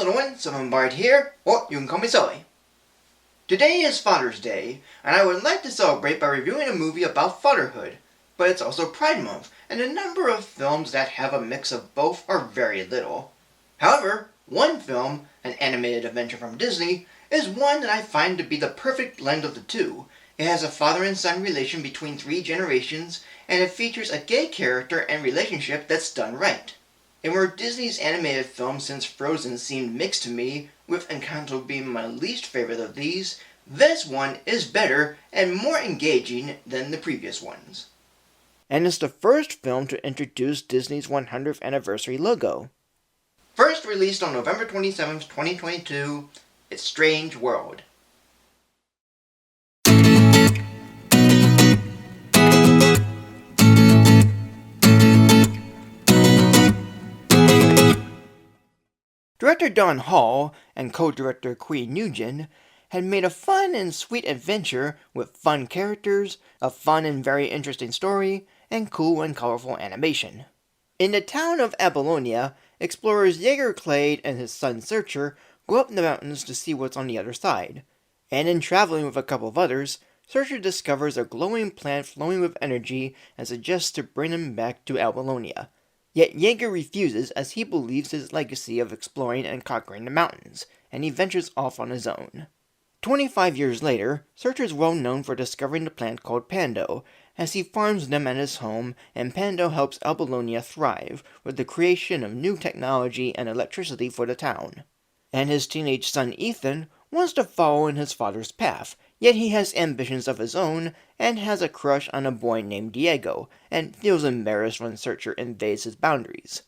little one, Sylvan Bard here, or you can call me Sully. Today is Father's Day, and I would like to celebrate by reviewing a movie about fatherhood. But it's also Pride Month, and the number of films that have a mix of both are very little. However, one film, an animated adventure from Disney, is one that I find to be the perfect blend of the two. It has a father and son relation between 3 generations, and it features a gay character and relationship that's done right. And where Disney's animated films since Frozen seemed mixed to me, with Encanto being my least favorite of these, this one is better and more engaging than the previous ones. And it's the first film to introduce Disney's 100th anniversary logo. First released on November 27, 2022, it's Strange World. Director Don Hall and co-director Queen Nugent had made a fun and sweet adventure with fun characters, a fun and very interesting story, and cool and colorful animation. In the town of Apollonia, explorers Jaeger Clade and his son Searcher go up the mountains to see what's on the other side. And in traveling with a couple of others, Searcher discovers a glowing plant flowing with energy and suggests to bring him back to Apollonia. Yet Jaeger refuses as he believes his legacy of exploring and conquering the mountains, and he ventures off on his own. 25 years later, Searcher is well known for discovering the plant called Pando, as he farms them at his home, and Pando helps Apollonia thrive with the creation of new technology and electricity for the town. And his teenage son Ethan wants to follow in his father's path, yet he has ambitions of his own and has a crush on a boy named Diego, and feels embarrassed when Searcher invades his boundaries.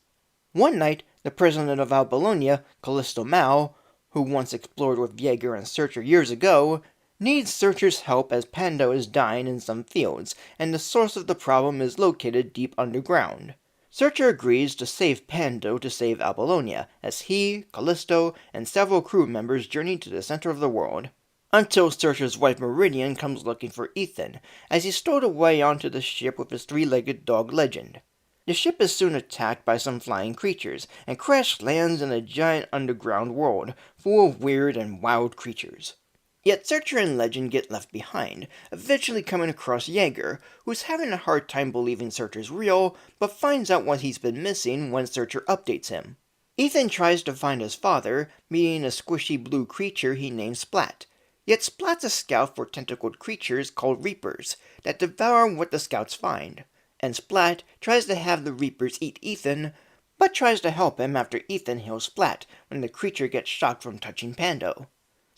One night, the president of Apollonia, Callisto Mal, who once explored with Jaeger and Searcher years ago, needs Searcher's help as Pando is dying in some fields, and the source of the problem is located deep underground. Searcher agrees to save Pando to save Apollonia, as he, Callisto, and several crew members journey to the center of the world. Until Searcher's wife Meridian comes looking for Ethan, as he's stowed away onto the ship with his 3-legged dog Legend. The ship is soon attacked by some flying creatures, and crash lands in a giant underground world, full of weird and wild creatures. Yet Searcher and Legend get left behind, eventually coming across Jaeger, who's having a hard time believing Searcher's real, but finds out what he's been missing when Searcher updates him. Ethan tries to find his father, meeting a squishy blue creature he names Splat. Yet Splat's a scout for tentacled creatures called Reapers, that devour what the scouts find. And Splat tries to have the Reapers eat Ethan, but tries to help him after Ethan heals Splat when the creature gets shocked from touching Pando.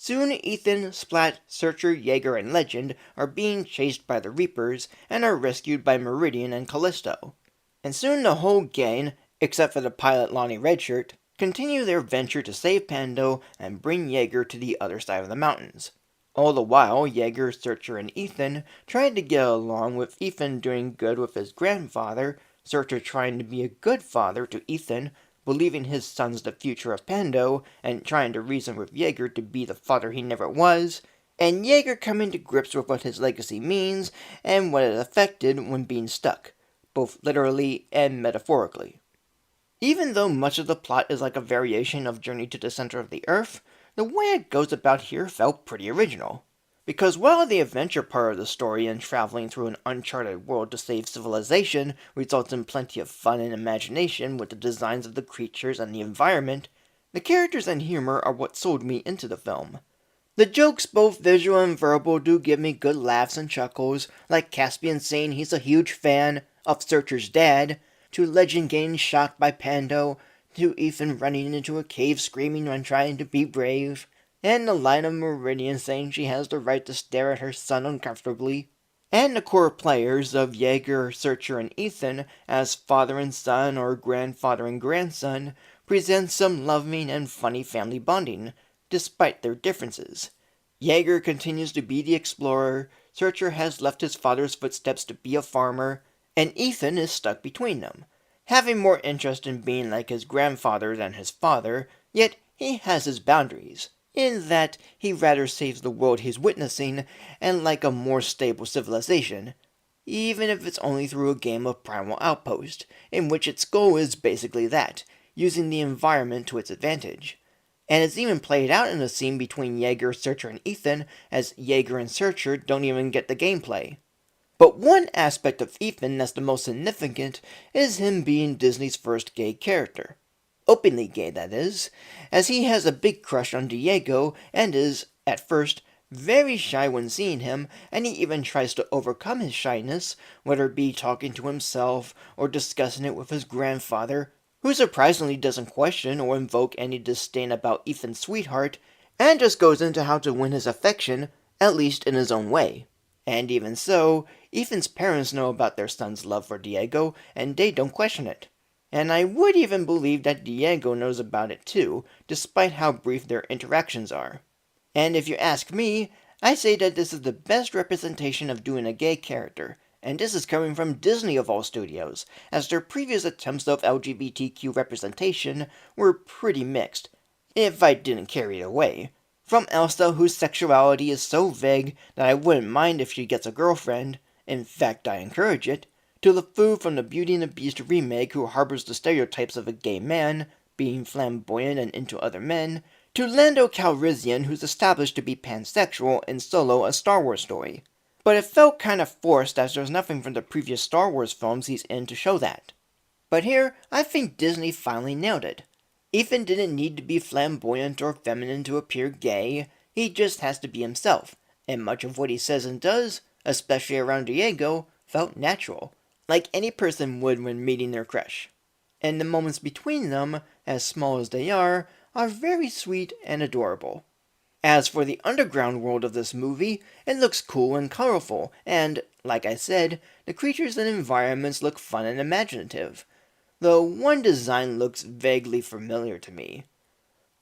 Soon Ethan, Splat, Searcher, Jaeger, and Legend are being chased by the Reapers and are rescued by Meridian and Callisto. And soon the whole gang, except for the pilot Lonnie Redshirt, continue their venture to save Pando and bring Jaeger to the other side of the mountains. All the while, Jaeger, Searcher, and Ethan trying to get along, with Ethan doing good with his grandfather, Searcher trying to be a good father to Ethan, believing his son's the future of Pando, and trying to reason with Jaeger to be the father he never was, and Jaeger coming to grips with what his legacy means and what it affected when being stuck, both literally and metaphorically. Even though much of the plot is like a variation of Journey to the Center of the Earth, the way it goes about here felt pretty original. Because while the adventure part of the story and traveling through an uncharted world to save civilization results in plenty of fun and imagination with the designs of the creatures and the environment, the characters and humor are what sold me into the film. The jokes, both visual and verbal, do give me good laughs and chuckles, like Caspian saying he's a huge fan of Searcher's dad, to Legend getting shocked by Pando, to Ethan running into a cave screaming when trying to be brave, and the line of Meridian saying she has the right to stare at her son uncomfortably, and the core players of Jaeger, Searcher, and Ethan as father and son or grandfather and grandson present some loving and funny family bonding, despite their differences. Jaeger continues to be the explorer, Searcher has left his father's footsteps to be a farmer, and Ethan is stuck between them, having more interest in being like his grandfather than his father, yet he has his boundaries, in that he rather saves the world he's witnessing and like a more stable civilization, even if it's only through a game of Primal Outpost, in which its goal is basically that, using the environment to its advantage. And it's even played out in a scene between Yeager, Searcher, and Ethan, as Yeager and Searcher don't even get the gameplay. But one aspect of Ethan that's the most significant is him being Disney's first gay character. Openly gay, that is, as he has a big crush on Diego and is, at first, very shy when seeing him, and he even tries to overcome his shyness, whether it be talking to himself or discussing it with his grandfather, who surprisingly doesn't question or invoke any disdain about Ethan's sweetheart, and just goes into how to win his affection, at least in his own way. And even so, Ethan's parents know about their son's love for Diego, and they don't question it. And I would even believe that Diego knows about it too, despite how brief their interactions are. And if you ask me, I say that this is the best representation of doing a gay character, and this is coming from Disney of all studios, as their previous attempts of LGBTQ representation were pretty mixed, if I didn't carry it away. From Elsa, whose sexuality is so vague that I wouldn't mind if she gets a girlfriend, in fact I encourage it, to LeFou from the Beauty and the Beast remake, who harbors the stereotypes of a gay man, being flamboyant and into other men, to Lando Calrissian, who's established to be pansexual in Solo, a Star Wars story. But it felt kind of forced, as there's nothing from the previous Star Wars films he's in to show that. But here, I think Disney finally nailed it. Ethan didn't need to be flamboyant or feminine to appear gay, he just has to be himself, and much of what he says and does, especially around Diego, felt natural, like any person would when meeting their crush. And the moments between them, as small as they are very sweet and adorable. As for the underground world of this movie, it looks cool and colorful, and, like I said, the creatures and environments look fun and imaginative, though one design looks vaguely familiar to me.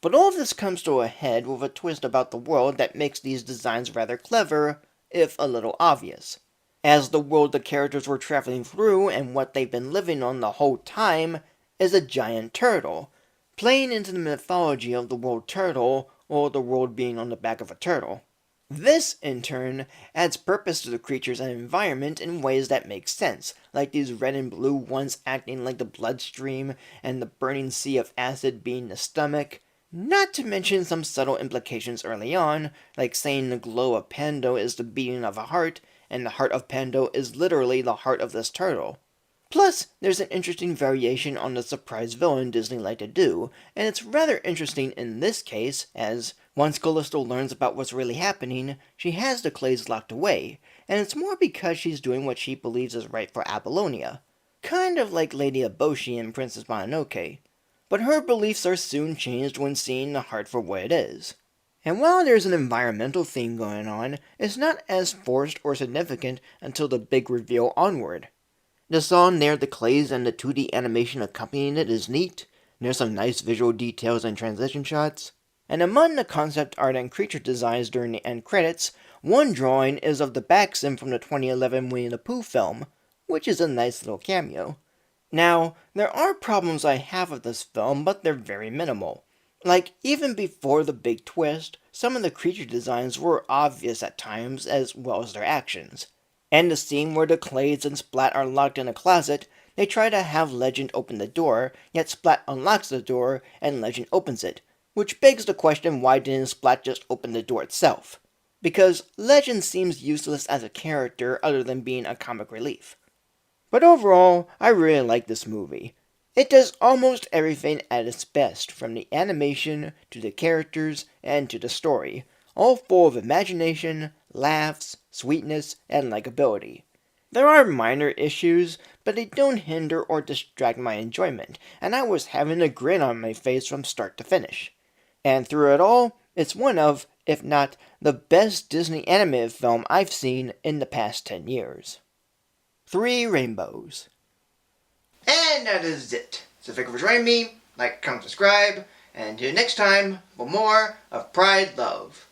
But all of this comes to a head with a twist about the world that makes these designs rather clever, if a little obvious. As the world the characters were traveling through and what they've been living on the whole time is a giant turtle, playing into the mythology of the world turtle, or the world being on the back of a turtle. This, in turn, adds purpose to the creatures and environment in ways that make sense, like these red and blue ones acting like the bloodstream, and the burning sea of acid being the stomach, not to mention some subtle implications early on, like saying the glow of Pando is the beating of a heart, and the heart of Pando is literally the heart of this turtle. Plus, there's an interesting variation on the surprise villain Disney like to do, and it's rather interesting in this case, as once Callisto learns about what's really happening, she has the clays locked away, and it's more because she's doing what she believes is right for Apollonia. Kind of like Lady Eboshi in Princess Mononoke. But her beliefs are soon changed when seeing the heart for what it is. And while there's an environmental theme going on, it's not as forced or significant until the big reveal onward. The song there, the clays, and the 2D animation accompanying it is neat. There's some nice visual details and transition shots. And among the concept art and creature designs during the end credits, one drawing is of the Baxim from the 2011 Winnie the Pooh film, which is a nice little cameo. Now, there are problems I have with this film, but they're very minimal. Like, even before the big twist, some of the creature designs were obvious at times, as well as their actions. And the scene where the Clades and Splat are locked in a closet, they try to have Legend open the door, yet Splat unlocks the door, and Legend opens it, which begs the question, why didn't Splat just open the door itself? Because Legend seems useless as a character other than being a comic relief. But overall, I really like this movie. It does almost everything at its best, from the animation, to the characters, and to the story, all full of imagination, laughs, sweetness, and likability. There are minor issues, but they don't hinder or distract my enjoyment, and I was having a grin on my face from start to finish. And through it all, it's one of, if not the best Disney animated film I've seen in the past 10 years. 3 Rainbows. And that is it. So thank you for joining me, like, comment, subscribe, and until next time, for more of Pride Love.